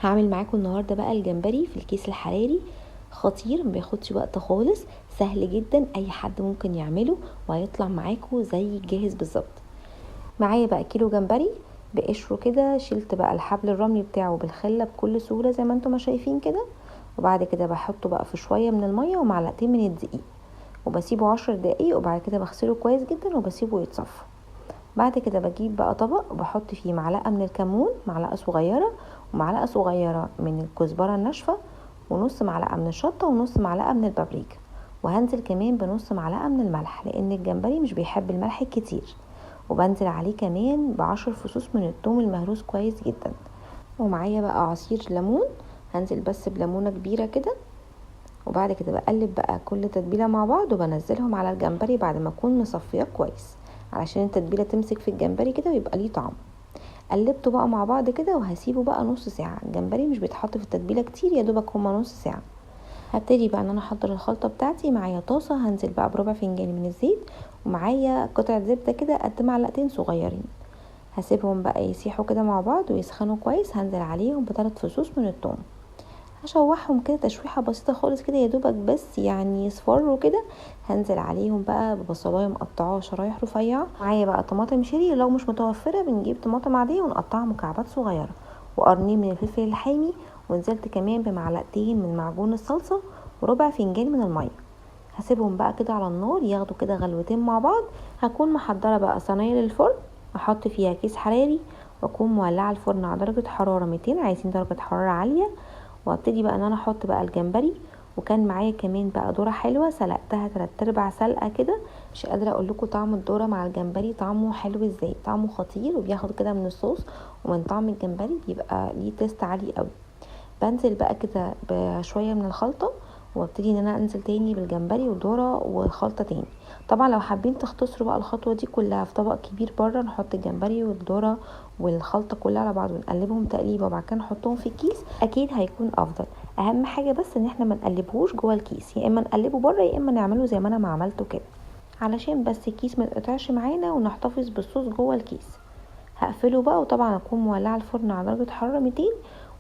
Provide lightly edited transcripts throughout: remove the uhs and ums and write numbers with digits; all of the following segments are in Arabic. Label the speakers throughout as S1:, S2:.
S1: هعمل معاكم النهارده بقى الجمبري في الكيس الحراري. خطير، ما بياخدش وقت خالص، سهل جدا، اي حد ممكن يعمله وهيطلع معاكم زي الجاهز بالظبط. معايا بقى كيلو جمبري بقشره كده، شلت بقى الحبل الرملي بتاعه بالخله بكل سهوله زي ما انتم ما شايفين كده. وبعد كده بحطه بقى في شويه من الميه ومعلقتين من الدقيق، وبسيبه 10 دقايق، وبعد كده بغسله كويس جدا وبسيبه يتصفى. بعد كده بجيب بقى طبق وبحط فيه معلقه من الكمون، معلقه صغيره، ومعلقه صغيره من الكزبره الناشفه، ونص معلقه من الشطه، ونص معلقه من البابريكا. وهنزل كمان بنص معلقه من الملح لان الجمبري مش بيحب الملح الكتير. وبنزل عليه كمان ب10 فصوص من الثوم المهروس كويس جدا. ومعايا بقى عصير ليمون، هنزل بس بليمونه كبيره كده. وبعد كده بقلب بقى كل تتبيله مع بعض وبنزلهم على الجمبري بعد ما اكون مصفياه كويس، علشان التتبيله تمسك في الجمبري كده ويبقى ليه طعم. قلبته بقى مع بعض كده وهسيبه بقى نص ساعه. الجمبري مش بيتحط في التتبيله كتير، يا دوبك هما نص ساعه. هبتدي بقى ان انا احضر الخلطه بتاعتي. معايا طاسه هنزل بقى بربع فنجان من الزيت، ومعايا قطعه زبده كده قد معلقتين صغيرين. هسيبهم بقى يسيحوا كده مع بعض ويسخنوا كويس. هنزل عليهم ب3 فصوص من الثوم، هشوحهم كده تشويحه بسيطه خالص كده، يا دوبك بس يعني يصفروا كده. هنزل عليهم بقى ببصلايه مقطعاها شرايح رفيعه. معايا بقى طماطم شيري، لو مش متوفره بنجيب طماطم عاديه ونقطعها مكعبات صغيره، وقرنين من الفلفل الحامي. ونزلت كمان بمعلقتين من معجون الصلصه وربع فنجان من الميه. هسيبهم بقى كده على النار ياخدوا كده غلوتين مع بعض. هكون محضره بقى صينيه للفرن، احط فيها كيس حراري، واكون مولعه الفرن على درجه حراره 200، عايزين درجه حراره عاليه. وابتدي بقى ان انا احط بقى الجمبري. وكان معايا كمان بقى ذره حلوه سلقتها 3/4 سلقه كده. مش قادره اقول لكم طعم الذره مع الجمبري طعمه حلو ازاي، طعمه خطير، وبياخد كده من الصوص ومن طعم الجمبري، بيبقى ليه تيست عالي قوي. بنزل بقى كده بشويه من الخلطه، وابتدي ان انا انزل تاني بالجمبري والذره وخلطه تاني. طبعا لو حابين تختصروا بقى الخطوه دي كلها في طبق كبير بره، نحط الجمبري والذره والخلطه كلها على بعض ونقلبهم تقليبه، وبعد كده نحطهم في الكيس، اكيد هيكون افضل. اهم حاجه بس ان احنا ما نقلبهوش جوه الكيس، يا اما نقلبه بره يا اما نعمله زي ما انا ما عملته كده، علشان بس الكيس ما يتقطعش معانا ونحتفظ بالصوص جوه الكيس. هقفله بقى، وطبعا اكون مولعه الفرن على درجه حراره 200،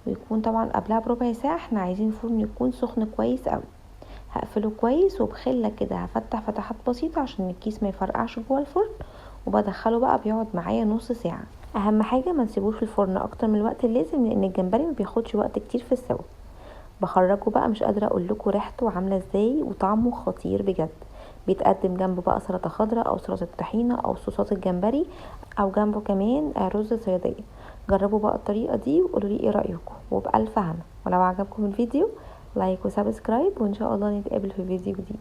S1: ويكون طبعا قبلها بربع ساعه. احنا عايزين الفرن يكون سخن كويس قوي. هقفله كويس وبخله كده هفتح فتحات بسيطه عشان الكيس ما يفرقعش جوه الفرن. وبدخله بقى بيقعد معايا نص ساعه. اهم حاجه ما نسيبوش في الفرن اكتر من الوقت اللازم، لان الجمبري ما بياخدش وقت كتير في السوا. بخرجه بقى، مش قادره اقول لكم ريحته عامله ازاي وطعمه خطير بجد. بيتقدم جنبه بقى سلطه خضراء او سلطه طحينه او صوصات الجمبري، او جنبه كمان رز صياديه. جربوا بقى الطريقه دي وقولوا لي ايه رايكم، وبالف هنا. ولو عجبكم الفيديو لايك وسبسكرايب، وان شاء الله نتقابل في فيديو جديد.